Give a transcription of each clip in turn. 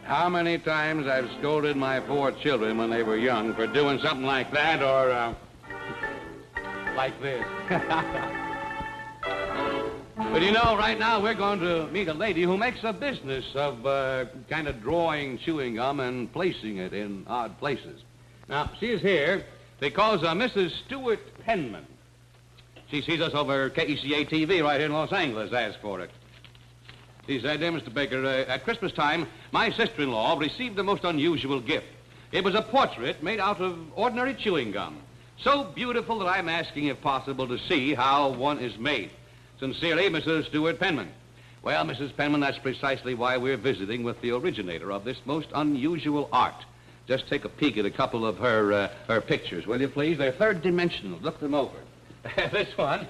How many times I've scolded my 4 children when they were young for doing something like that or, like this. But you know, right now we're going to meet a lady who makes a business of kind of drawing chewing gum and placing it in odd places. Now, she is here because Mrs. Stewart Penman. She sees us over KECA-TV right here in Los Angeles, asked for it. She said, "Dear Mr. Baker, at Christmas time, my sister-in-law received the most unusual gift. It was a portrait made out of ordinary chewing gum. So beautiful that I'm asking if possible to see how one is made. Sincerely, Mrs. Stewart Penman." Well, Mrs. Penman, that's precisely why we're visiting with the originator of this most unusual art. Just take a peek at a couple of her pictures, will you, please? They're third-dimensional. Look them over. This one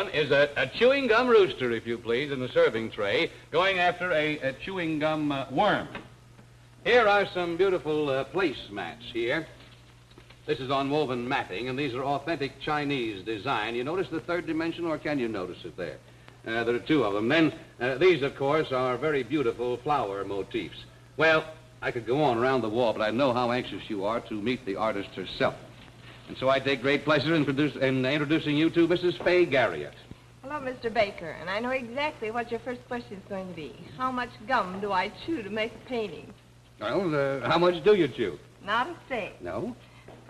is a chewing gum rooster, if you please, in the serving tray, going after a chewing gum worm. Here are some beautiful placemats here. This is on woven matting, and these are authentic Chinese design. You notice the third dimension, or can you notice it there? There are 2 of them. Then these, of course, are very beautiful flower motifs. Well, I could go on around the wall, but I know how anxious you are to meet the artist herself. And so I take great pleasure in introducing you to Mrs. Fay Garriott. Hello, Mr. Baker, and I know exactly what your first question is going to be. How much gum do I chew to make a painting? Well, how much do you chew? Not a thing. No?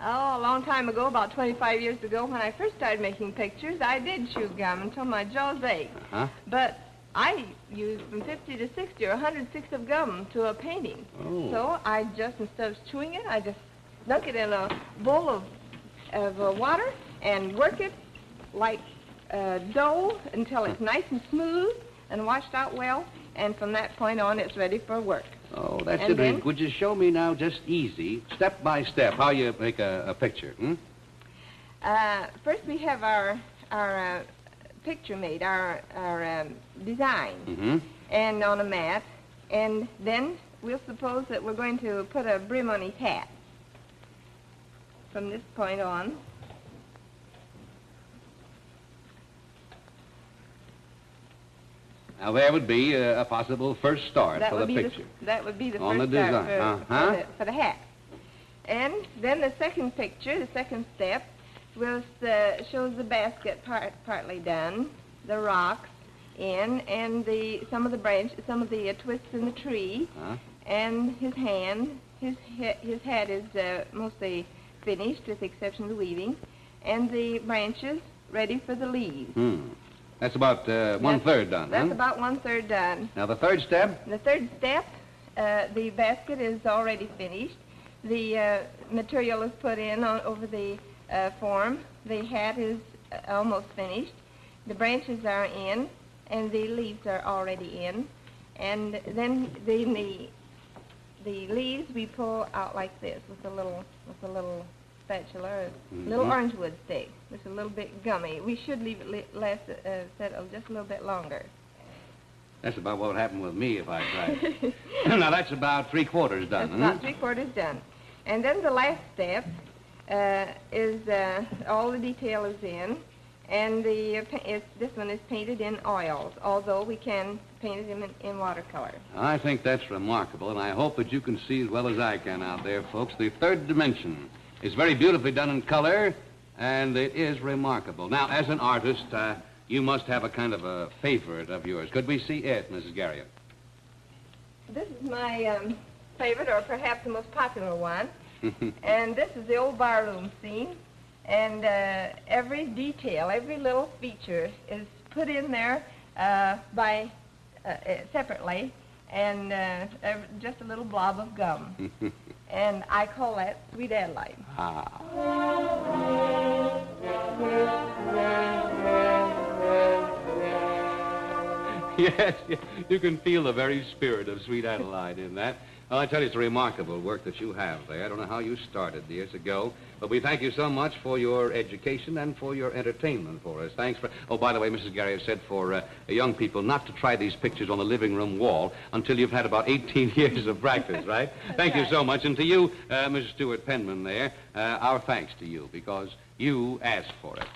Oh, a long time ago, about 25 years ago, when I first started making pictures, I did chew gum until my jaws ached. Uh-huh. But I used from 50 to 60 or 100 sticks of gum to a painting. Oh. So I just, instead of chewing it, I just dunk it in a bowl of water and work it like dough until it's nice and smooth and washed out well. And from that point on, it's ready for work. Oh, that's it. Would you show me now, just easy, step by step, how you make a picture? First, we have our picture made, our design, and on a mat. And then we'll suppose that we're going to put a brim on his hat. From this point on. Now, there would be a possible first start for the picture. That would be the on first the start design. for the hat. And then the second picture, the second step, shows the basket partly done, the rocks in, and some of the branches, some of the twists in the tree, and his hand. His hat is mostly finished, with the exception of the weaving, and the branches ready for the leaves. That's about 1/3 done, That's about 1/3 done. Now, the third step? The third step, the basket is already finished. The material is put in over the form. The hat is almost finished. The branches are in, and the leaves are already in. And then the leaves we pull out like this with a little spatula, a little orange wood stick. It's a little bit gummy. We should leave it settle just a little bit longer. That's about what would happen with me if I tried. Now, that's about 3/4 done. That's about 3/4 done. And then the last step is all the detail is in, and this one is painted in oils, although we can paint it in watercolor. I think that's remarkable, and I hope that you can see as well as I can out there, folks. The third dimension is very beautifully done in color, and it is remarkable. Now, as an artist, you must have a kind of a favorite of yours. Could we see it, Mrs. Garriott? This is my favorite, or perhaps the most popular one. And this is the old barroom scene. And every detail, every little feature is put in there separately, and just a little blob of gum. And I call that Sweet Adeline. Yes, you can feel the very spirit of Sweet Adeline in that. Well, I tell you, it's a remarkable work that you have there. I don't know how you started years ago, but we thank you so much for your education and for your entertainment for us. Thanks for... Oh, by the way, Mrs. Garriott said for young people not to try these pictures on the living room wall until you've had about 18 years of practice, right? Thank you so much. And to you, Mrs. Stewart Penman there, our thanks to you, because you asked for it.